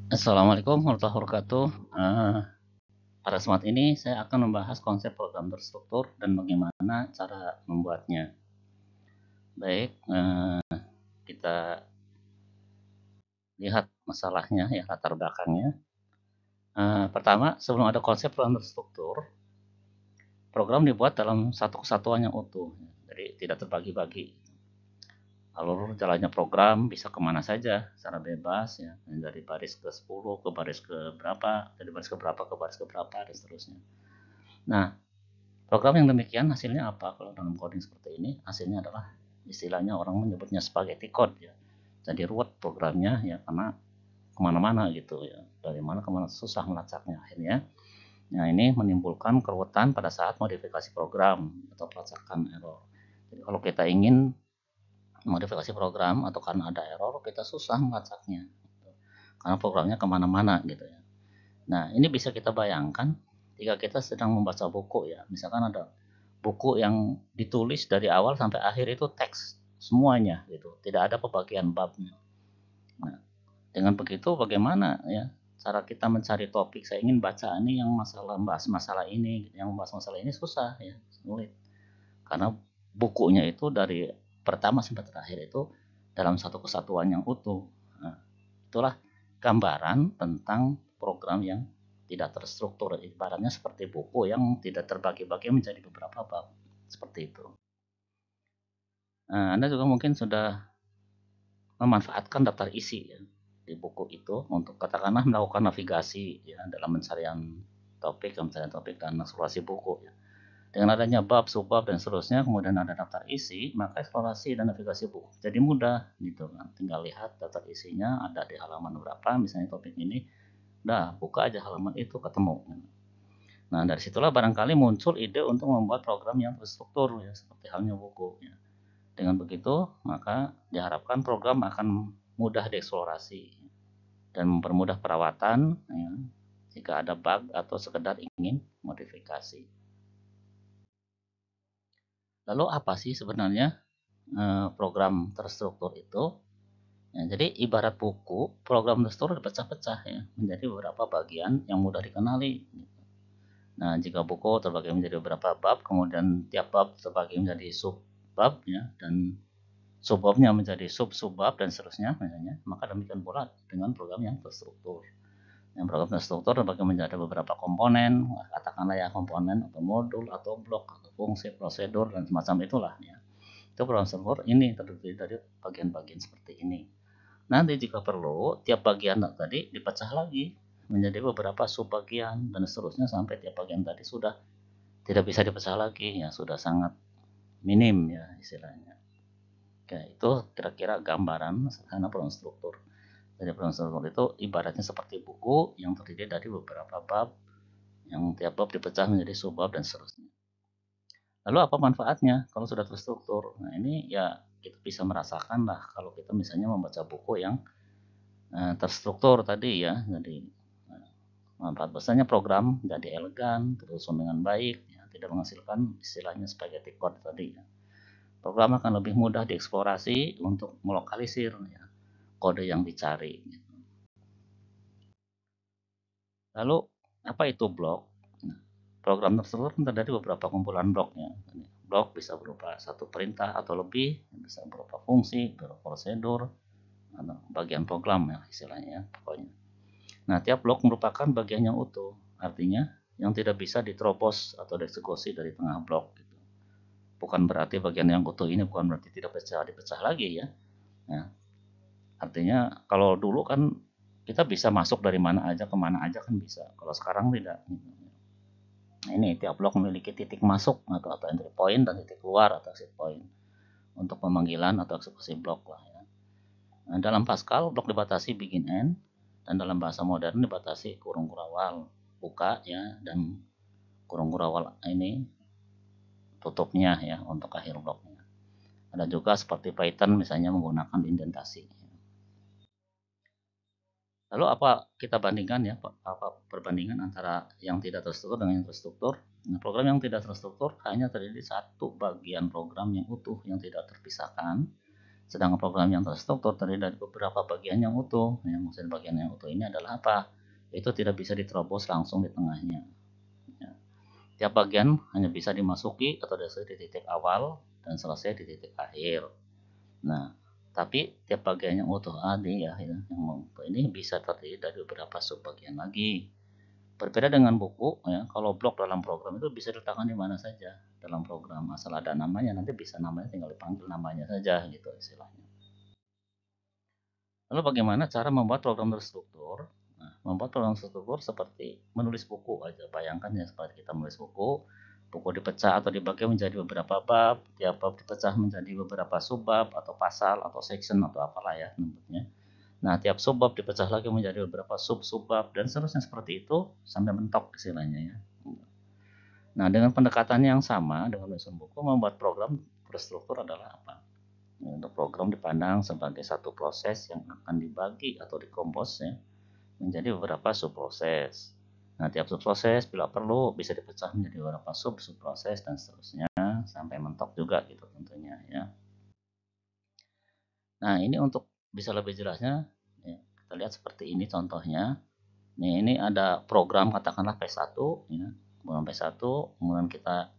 Assalamualaikum warahmatullahi wabarakatuh. Pada saat ini saya akan membahas konsep program terstruktur dan bagaimana cara membuatnya. Baik, kita lihat masalahnya ya, latar belakangnya. Pertama, sebelum ada konsep program terstruktur, program dibuat dalam satu kesatuan yang utuh, jadi tidak terbagi-bagi. Alur jalannya program bisa kemana saja secara bebas ya, dari baris ke 10 ke baris ke berapa, dari baris ke berapa ke baris ke berapa dan seterusnya. Nah, program yang demikian hasilnya apa? Kalau dalam coding seperti ini, hasilnya adalah istilahnya orang menyebutnya spaghetti code ya. Jadi ruwet programnya ya karena kemana-mana gitu ya. Dari mana kemana susah melacaknya akhirnya. Nah ini menimbulkan keruwetan pada saat modifikasi program atau pelacakan error. Jadi kalau kita ingin modifikasi program atau karena ada error kita susah melacaknya karena programnya kemana-mana gitu ya. Nah ini bisa kita bayangkan jika kita sedang membaca buku ya, misalkan ada buku yang ditulis dari awal sampai akhir itu teks semuanya gitu, tidak ada pembagian babnya. Nah, dengan begitu bagaimana ya cara kita mencari topik? Saya ingin baca ini yang masalah bahas masalah ini, yang bahas masalah ini susah ya, sulit. Karena bukunya itu dari pertama sampai terakhir itu dalam satu kesatuan yang utuh. Nah, itulah gambaran tentang program yang tidak terstruktur. Ibaratnya seperti buku yang tidak terbagi-bagi menjadi beberapa bab. Seperti itu. Nah, Anda juga mungkin sudah memanfaatkan daftar isi ya, di buku itu untuk katakanlah melakukan navigasi ya dalam mencarian topik dan eksplorasi buku ya. Dengan adanya bab, subbab dan seterusnya, kemudian ada daftar isi, maka eksplorasi dan navigasi buku jadi mudah gitu kan. Tinggal lihat daftar isinya ada di halaman berapa, misalnya topik ini, udah buka aja halaman itu ketemu. Nah dari situlah barangkali muncul ide untuk membuat program yang terstruktur ya, seperti halnya buku ya. Dengan begitu, maka diharapkan program akan mudah dieksplorasi dan mempermudah perawatan ya, jika ada bug atau sekedar ingin modifikasi. Lalu apa sih sebenarnya program terstruktur itu? Ya, jadi ibarat buku, program terstruktur dipecah-pecah ya menjadi beberapa bagian yang mudah dikenali. Nah, jika buku terbagi menjadi beberapa bab, kemudian tiap bab terbagi menjadi sub bab ya, dan subbabnya menjadi sub-subbab dan seterusnya misalnya, maka demikian pula dengan program yang terstruktur. Yang program terstruktur terbagi menjadi beberapa komponen, katakanlah ya komponen atau modul atau blok atau fungsi, prosedur dan semacam itulah ya. Itu program terstruktur ini terdiri dari bagian-bagian seperti ini. Nanti jika perlu, tiap bagian tadi dipecah lagi menjadi beberapa subbagian dan seterusnya sampai tiap bagian tadi sudah tidak bisa dipecah lagi ya, sudah sangat minim ya istilahnya. Oke, itu kira-kira gambaran sederhana program struktur. Jadi program struktur itu ibaratnya seperti buku yang terdiri dari beberapa bab yang tiap bab dipecah menjadi subbab dan seterusnya. Lalu apa manfaatnya kalau sudah terstruktur? Nah ini ya kita bisa merasakan lah kalau kita misalnya membaca buku yang terstruktur tadi ya. Jadi manfaat besarnya program jadi elegan, tersusun dengan baik, ya, tidak menghasilkan istilahnya spaghetti code tadi. Ya. Program akan lebih mudah dieksplorasi untuk melokalisir ya, kode yang dicari. Lalu apa itu blok? Nah, program tersebut terdiri dari beberapa kumpulan bloknya. Blok bisa berupa satu perintah atau lebih, bisa berupa fungsi, berupa prosedur, atau bagian program ya istilahnya ya, pokoknya. Nah, tiap blok merupakan bagian yang utuh, artinya yang tidak bisa diterobos atau dieksekusi dari tengah blok. Gitu. Bukan berarti bagian yang utuh ini bukan berarti tidak bisa dipecah lagi ya. Nah, artinya kalau dulu kan kita bisa masuk dari mana aja ke mana aja kan bisa. Kalau sekarang tidak. Nah, ini tiap blok memiliki titik masuk atau entry point dan titik keluar atau exit point untuk pemanggilan atau eksekusi blok lah ya. Nah, dalam Pascal blok dibatasi begin end dan dalam bahasa modern dibatasi kurung kurawal buka ya dan kurung kurawal ini tutupnya ya untuk akhir bloknya. Ada juga seperti Python misalnya menggunakan indentasi. Lalu apa kita bandingkan ya, apa perbandingan antara yang tidak terstruktur dengan yang terstruktur? Nah, program yang tidak terstruktur hanya terdiri satu bagian program yang utuh yang tidak terpisahkan Sedangkan program yang terstruktur terdiri dari beberapa bagian yang utuh. Yang maksud bagian yang utuh ini adalah apa? Itu tidak bisa diterobos langsung di tengahnya. Ya. Tiap bagian hanya bisa dimasuki atau selesai di titik awal dan selesai di titik akhir. Nah, tapi tiap bagian yang utuh tadi ya, yang ini bisa terdiri dari beberapa subbagian lagi. Berbeda dengan buku, ya, kalau blok dalam program itu bisa diletakkan di mana saja dalam program, asal ada namanya, nanti bisa namanya tinggal dipanggil namanya saja gitu istilahnya. Lalu bagaimana cara membuat program terstruktur? Nah, membuat program terstruktur seperti menulis buku aja. Bayangkan ya seperti kita menulis buku, buku dipecah atau dibagi menjadi beberapa bab, tiap bab dipecah menjadi beberapa subbab atau pasal atau section atau apalah ya namanya. Nah, tiap subbab dipecah lagi menjadi beberapa sub-subbab dan seterusnya seperti itu sampai mentok istilahnya ya. Nah, dengan pendekatan yang sama dengan menyusun buku, membuat program terstruktur adalah apa? Untuk program dipandang sebagai satu proses yang akan dibagi atau dikompos ya, menjadi beberapa subproses. Nah, tiap subproses bila perlu bisa dipecah menjadi beberapa subproses dan seterusnya sampai mentok juga gitu tentunya ya. Nah, ini untuk bisa lebih jelasnya ya, kita lihat seperti ini contohnya. Nih, ini ada program katakanlah P1 ya. Program P1, kemudian kita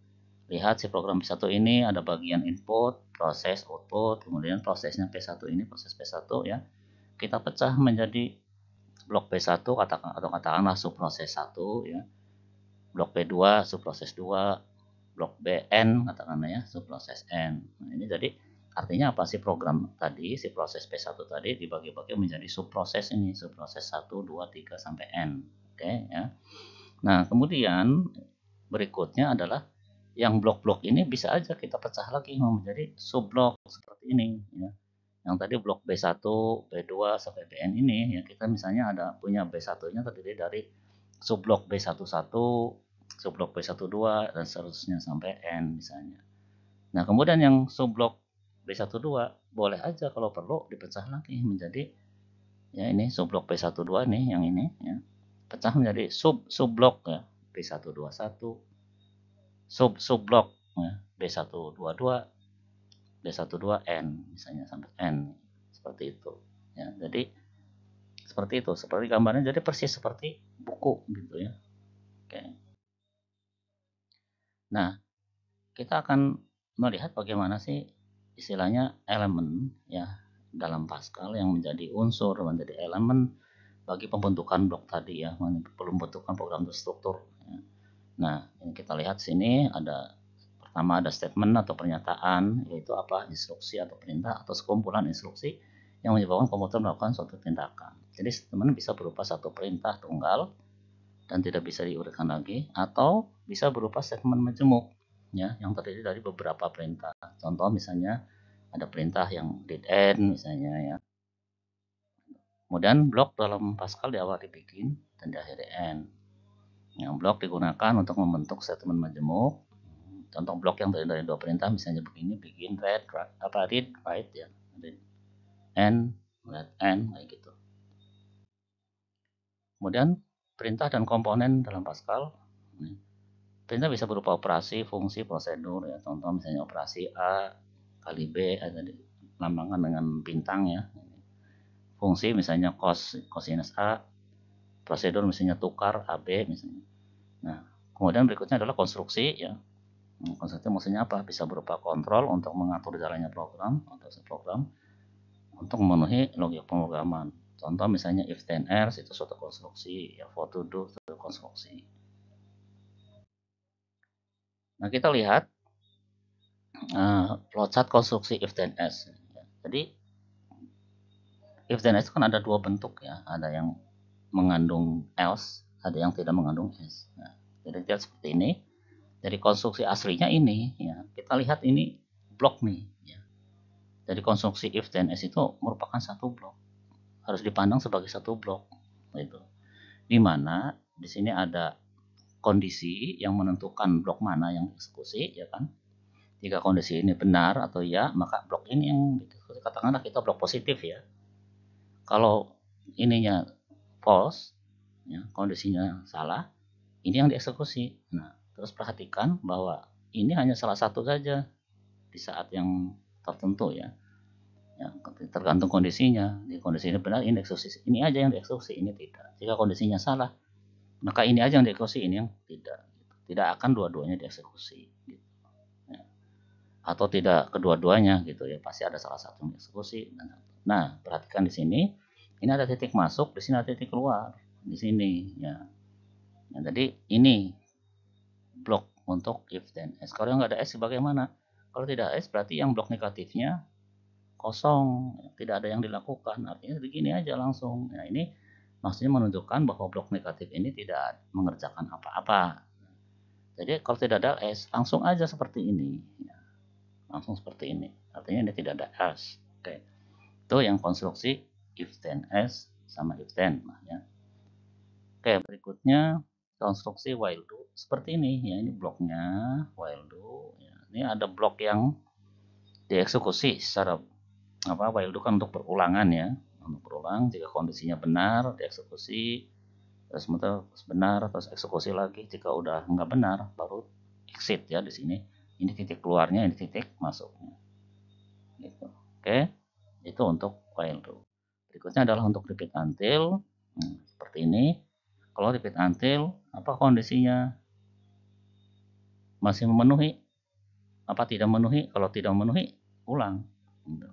lihat si program P1 ini ada bagian input, proses, output, kemudian prosesnya P1 ini proses P1 ya. Kita pecah menjadi blok P1 atau katakanlah subproses 1 ya. Blok P2 subproses 2, blok BN katakanlah ya, subproses N. Nah, ini jadi artinya apa sih program tadi, si proses P1 tadi dibagi-bagi menjadi subproses ini, subproses 1, 2, 3 sampai N. Oke ya. Nah, kemudian berikutnya adalah yang blok-blok ini bisa aja kita pecah lagi menjadi subblok seperti ini ya. Yang tadi blok B1, B2 sampai Bn ini ya kita misalnya ada punya B1-nya terdiri dari subblok B11, subblok B12 dan seterusnya sampai N misalnya. Nah, kemudian yang subblok B12 boleh aja kalau perlu dipecah lagi menjadi ya ini subblok B12 nih yang ini ya. Pecah menjadi subblok ya B121 subblok ya, B122 B12N misalnya sampai N seperti itu ya. Jadi seperti itu, seperti gambarnya, jadi persis seperti buku gitu ya. Oke. Nah, kita akan melihat bagaimana sih istilahnya elemen ya dalam Pascal yang menjadi unsur, menjadi elemen bagi pembentukan blok tadi ya, pembentukan program terstruktur ya. Nah, yang kita lihat sini ada pertama ada statement atau pernyataan, yaitu apa? Instruksi atau perintah atau sekumpulan instruksi yang menyebabkan komputer melakukan suatu tindakan. Jadi statement bisa berupa satu perintah tunggal dan tidak bisa diurutkan lagi, atau bisa berupa statement majemuk ya, yang terdiri dari beberapa perintah. Contoh misalnya ada perintah yang did end misalnya ya. Kemudian blok dalam Pascal di awal dibikin dan di akhir end. Yang blok digunakan untuk membentuk statement majemuk. Contoh blok yang terdiri dari dua perintah misalnya begini, begin read write ya, read and read and kayak gitu. Kemudian perintah dan komponen dalam Pascal. Perintah bisa berupa operasi, fungsi, prosedur ya. Contoh misalnya operasi A kali B ada dilambangkan dengan bintang ya. Fungsi misalnya cosinus A, prosedur misalnya tukar AB misalnya. Nah, kemudian berikutnya adalah konstruksi ya. Konstruksi maksudnya apa? Bisa berupa kontrol untuk mengatur jalannya program atau subprogram untuk memenuhi logik pemrograman. Contoh misalnya if then else itu suatu konstruksi, ya for to do itu konstruksi. Nah, kita lihat flowchart konstruksi if then else. Jadi if then else kan ada dua bentuk ya, ada yang mengandung else, ada yang tidak mengandung else. Nah, jadi lihat seperti ini. Dari konstruksi aslinya ini ya, kita lihat ini blok nih ya. Dari konstruksi if then else itu merupakan satu blok. Harus dipandang sebagai satu blok gitu. Di mana di sini ada kondisi yang menentukan blok mana yang eksekusi ya kan. Jika kondisi ini benar atau ya, maka blok ini yang katakanlah kita blok positif ya. Kalau ininya false, ya, kondisinya salah, ini yang dieksekusi. Nah, terus perhatikan bahwa ini hanya salah satu saja di saat yang tertentu ya. Ya, tergantung kondisinya. Di kondisi ini benar, ini dieksekusi. Ini aja yang dieksekusi, ini tidak. Jika kondisinya salah, maka ini aja yang dieksekusi, ini yang tidak. Tidak akan dua-duanya dieksekusi. Gitu. Ya. Atau tidak kedua-duanya gitu ya. Pasti ada salah satu yang dieksekusi. Nah, perhatikan di sini. Ini ada titik masuk, di sini ada titik keluar. Di sini ya. Nah, jadi ini blok untuk if then else. Kalau nggak ada S bagaimana? Kalau tidak S berarti yang blok negatifnya kosong, tidak ada yang dilakukan. Artinya begini aja langsung. Nah, ini maksudnya menunjukkan bahwa blok negatif ini tidak mengerjakan apa-apa. Jadi kalau tidak ada S, langsung aja seperti ini. Ya, langsung seperti ini. Artinya ini tidak ada S. Oke. Itu yang konstruksi if then S sama if then. Nah, ya. Oke, berikutnya konstruksi while do seperti ini. Ya, ini bloknya while do. Ya, ini ada blok yang dieksekusi secara while do kan untuk perulangan ya, untuk berulang. Jika kondisinya benar dieksekusi, terus benar terus eksekusi lagi. Jika udah nggak benar baru exit ya. Di sini ini titik keluarnya, ini titik masuknya gitu. Oke, itu untuk while do. Berikutnya adalah untuk repeat until. Seperti ini. Kalau repeat until, apa kondisinya? Masih memenuhi apa tidak memenuhi? Kalau tidak memenuhi, ulang gitu.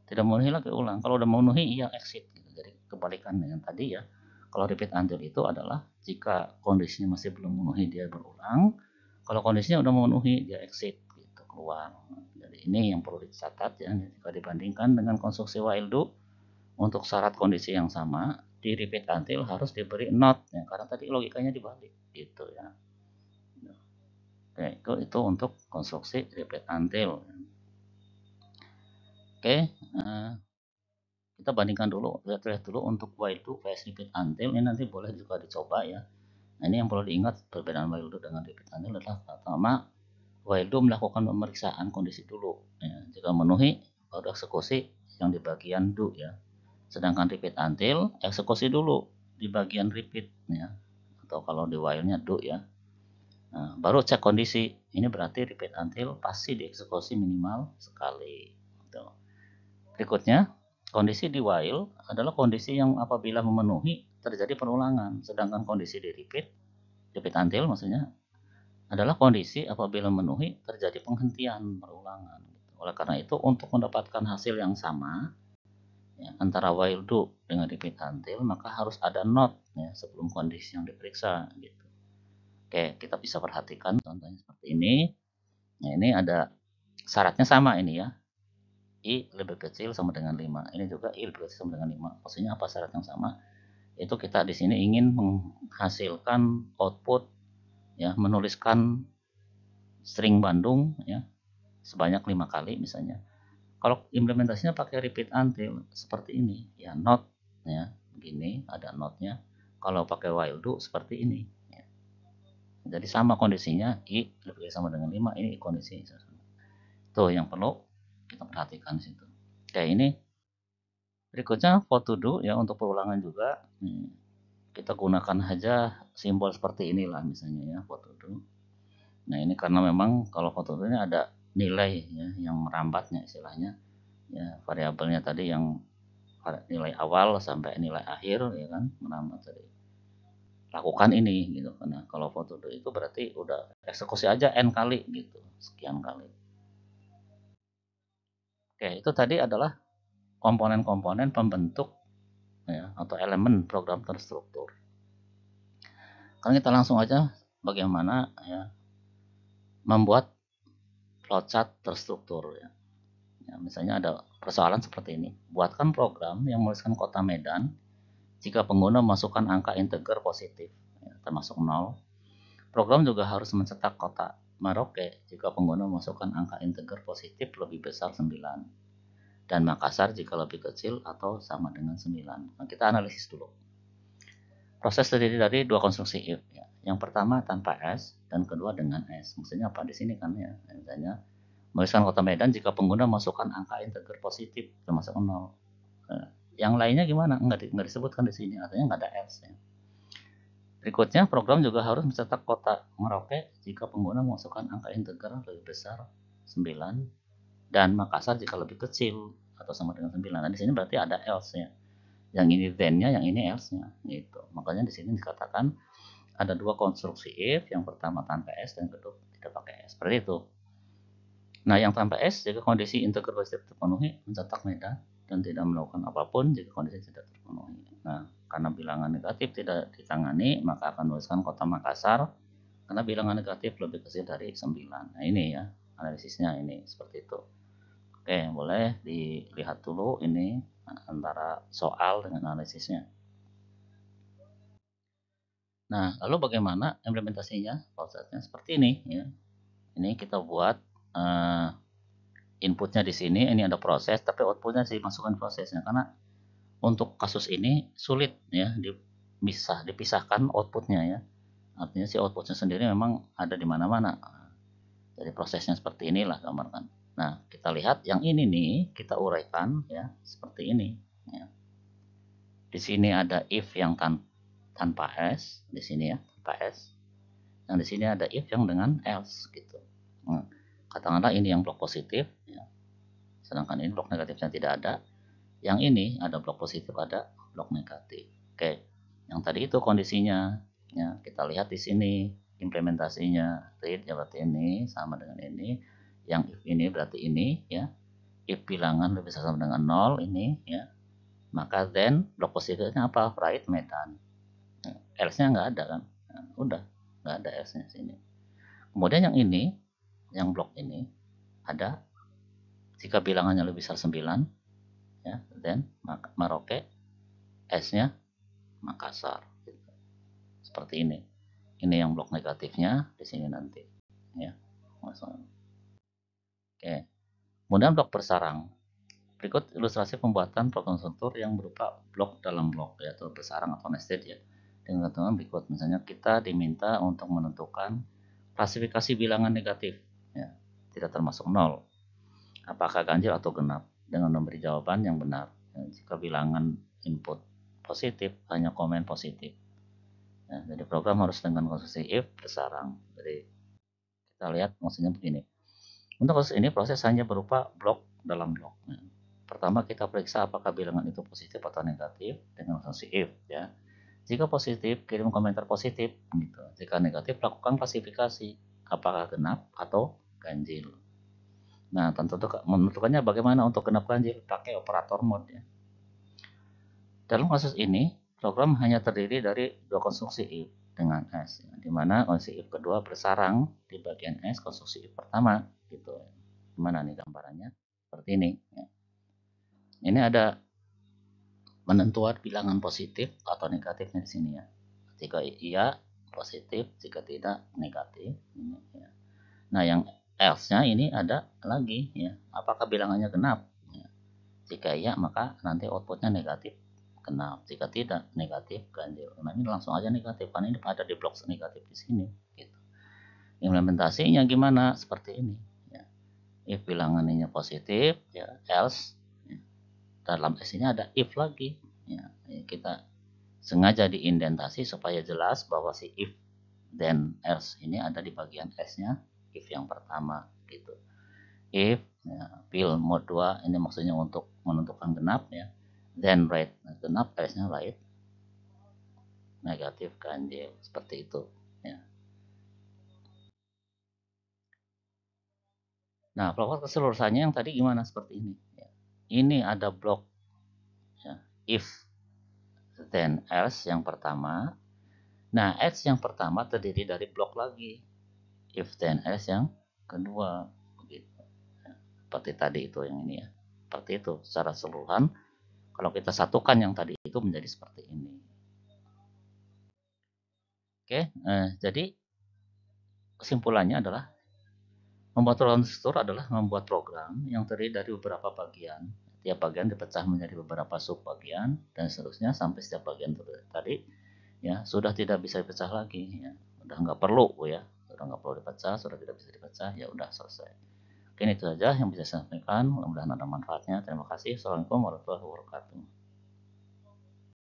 Tidak memenuhi lagi ulang. Kalau udah memenuhi, ya exit gitu. Jadi kebalikan dengan tadi ya. Kalau repeat until itu adalah jika kondisinya masih belum memenuhi, dia berulang. Kalau kondisinya udah memenuhi, dia exit gitu, keluar. Jadi ini yang perlu dicatat ya. Jika dibandingkan dengan konstruksi while do, untuk syarat kondisi yang sama, di repeat until harus diberi not ya, karena tadi logikanya dibalik gitu ya. Oke, itu untuk konstruksi repeat until. Oke, kita bandingkan dulu, lihat dulu untuk while do vs repeat until. Ini nanti boleh juga dicoba ya. Nah, ini yang perlu diingat perbedaan while do dengan repeat until adalah pertama, while do melakukan pemeriksaan kondisi dulu. Ya, jika memenuhi, baru eksekusi yang di bagian do ya. Sedangkan repeat until eksekusi dulu di bagian repeat ya. Atau kalau di while-nya do ya. Nah, baru cek kondisi. Ini berarti repeat until pasti dieksekusi minimal sekali. Gitu. Berikutnya, kondisi di while adalah kondisi yang apabila memenuhi terjadi perulangan. Sedangkan kondisi di repeat until maksudnya, adalah kondisi apabila memenuhi terjadi penghentian perulangan. Oleh karena itu, untuk mendapatkan hasil yang sama ya, antara while do dengan repeat until, maka harus ada not ya, sebelum kondisi yang diperiksa. Gitu. Oke, kita bisa perhatikan contohnya seperti ini. Nah, ini ada syaratnya sama ini ya. I lebih kecil sama dengan 5. Ini juga I lebih kecil sama dengan 5. Maksudnya apa syarat yang sama? Itu kita di sini ingin menghasilkan output ya, menuliskan string Bandung ya sebanyak 5 kali misalnya. Kalau implementasinya pakai repeat until seperti ini ya, not ya, begini ada notnya. Kalau pakai while do seperti ini ya. Jadi sama kondisinya, I lebih kecil sama dengan 5, ini kondisi itu yang perlu kita perhatikan situ. Kayak ini. Berikutnya for to do ya, untuk perulangan juga. Kita gunakan aja simbol seperti inilah misalnya ya, for to do. Nah, ini karena memang kalau for to do ini ada nilai ya yang merambatnya istilahnya. Ya, variabelnya tadi yang nilai awal sampai nilai akhir ya kan, merambat tadi. Lakukan ini gitu. Karena kalau for to do itu berarti udah eksekusi aja n kali gitu, sekian kali. Oke, itu tadi adalah komponen-komponen pembentuk ya, atau elemen program terstruktur. Sekarang kita langsung aja bagaimana ya membuat flowchart terstruktur ya. Ya, misalnya ada persoalan seperti ini. Buatkan program yang menuliskan kota Medan jika pengguna memasukkan angka integer positif ya, termasuk 0. Program juga harus mencetak kota Merauke jika pengguna memasukkan angka integer positif lebih besar 9. Dan Makassar jika lebih kecil atau sama dengan 9. Nah, kita analisis dulu. Proses terdiri dari dua konstruksi if ya. Yang pertama tanpa S dan kedua dengan S. Maksudnya apa di sini kan ya? Misalnya menuliskan kota Medan jika pengguna masukkan angka integer positif termasuk 0. Nah, yang lainnya gimana? Nggak disebutkan di sini, artinya nggak ada S ya. Berikutnya, program juga harus mencetak kota Merauke jika pengguna memasukkan angka integer lebih besar 9 dan Makassar jika lebih kecil atau sama dengan 9. Nah, di sini berarti ada else-nya. Yang ini then-nya, yang ini else-nya gitu. Makanya di sini dikatakan ada dua konstruksi if, yang pertama tanpa s dan kedua tidak pakai s. Seperti itu. Nah, yang tanpa s jika kondisi integer positif terpenuhi mencetak medan dan tidak melakukan apapun jika kondisi tidak terpenuhi. Nah, karena bilangan negatif tidak ditangani, maka akan menuliskan kota Makassar karena bilangan negatif lebih kecil dari 9. Nah, ini ya analisisnya ini seperti itu. Oke, boleh dilihat dulu ini antara soal dengan analisisnya. Nah, lalu bagaimana implementasinya? Prosesnya seperti ini ya. Ini kita buat inputnya di sini, ini ada proses, tapi outputnya dimasukkan prosesnya karena untuk kasus ini sulit ya bisa dipisahkan outputnya ya. Artinya si outputnya sendiri memang ada di mana-mana. Jadi prosesnya seperti inilah gambarkan. Nah, kita lihat yang ini nih kita uraikan ya seperti ini. Ya. Di sini ada if yang tanpa s, di sini ya tanpa s. Yang di sini ada if yang dengan else gitu. Nah, katakanlah ini yang blok positif, ya. Sedangkan ini blok negatifnya tidak ada. Yang ini ada blok positif, ada blok negatif. Oke, yang tadi itu kondisinya. Ya, kita lihat di sini implementasinya. Read ya berarti ini sama dengan ini. Yang if ini berarti ini ya. If bilangan lebih besar sama dengan 0 ini ya. Maka then blok positifnya apa? Write medan. Else-nya nggak ada kan? Nah, udah nggak ada else-nya sini. Kemudian yang ini, yang blok ini ada jika bilangannya lebih besar 9 ya, then Maroke S-nya Makassar. Seperti ini. Ini yang blok negatifnya di sini nanti ya. Oke. Kemudian blok bersarang. Berikut ilustrasi pembuatan program struktur yang berupa blok dalam blok yaitu bersarang atau nested ya. Dengan ketentuan berikut, misalnya kita diminta untuk menentukan klasifikasi bilangan negatif ya, tidak termasuk 0. Apakah ganjil atau genap dengan memberi jawaban yang benar. Ya, jika bilangan input positif hanya komen positif. Ya, jadi program harus dengan konstruksi if bersarang. Jadi kita lihat maksudnya begini. Untuk kasus ini proses hanya berupa blok dalam blok. Ya. Pertama kita periksa apakah bilangan itu positif atau negatif dengan konstruksi if ya. Jika positif kirim komentar positif gitu. Jika negatif lakukan klasifikasi apakah genap atau ganjil. Nah, tentu menentukannya bagaimana untuk genap ganjil pakai operator mode ya. Dalam kasus ini, program hanya terdiri dari dua konstruksi if dengan s, ya, di mana konstruksi if kedua bersarang di bagian s konstruksi if pertama gitu. Gimana nih gambarannya? Seperti ini. Ya. Ini ada penentuan bilangan positif atau negatifnya di sini ya. Jika iya positif, jika tidak negatif. Ini, ya. Nah, yang else-nya ini ada lagi ya. Apakah bilangannya genap? Ya. Jika iya maka nanti outputnya negatif genap. Jika tidak negatif ganjil. Nah, ini langsung aja negatif karena ini ada di blok negatif di sini. Gitu. Implementasinya gimana? Seperti ini. Ya. If bilangannya positif, ya else. Ya. Dalam S ini ada if lagi. Ya. Kita sengaja diindentasi supaya jelas bahwa si if then else ini ada di bagian S-nya if yang pertama gitu. If ya, fill mode 2 ini maksudnya untuk menentukan genap ya. Then right genap S-nya right negatif ganjil seperti itu ya. Nah, proses keseluruhannya yang tadi gimana seperti ini ya. Ini ada blok ya, if then else yang pertama. Nah, else yang pertama terdiri dari blok lagi if then else yang kedua begitu ya. Seperti tadi itu yang ini ya, seperti itu secara keseluruhan. Kalau kita satukan yang tadi itu menjadi seperti ini. Oke, jadi kesimpulannya adalah membuat program struktur adalah membuat program yang terdiri dari beberapa bagian. Tiap bagian dipecah menjadi beberapa sub bagian dan seterusnya sampai setiap bagian tadi ya sudah tidak bisa dipecah lagi ya. Udah nggak perlu ya, sudah nggak perlu dipecah, sudah tidak bisa dipecah ya udah selesai. Mungkin itu saja yang bisa saya sampaikan. Mudah-mudahan ada manfaatnya. Terima kasih. Assalamualaikum warahmatullahi wabarakatuh.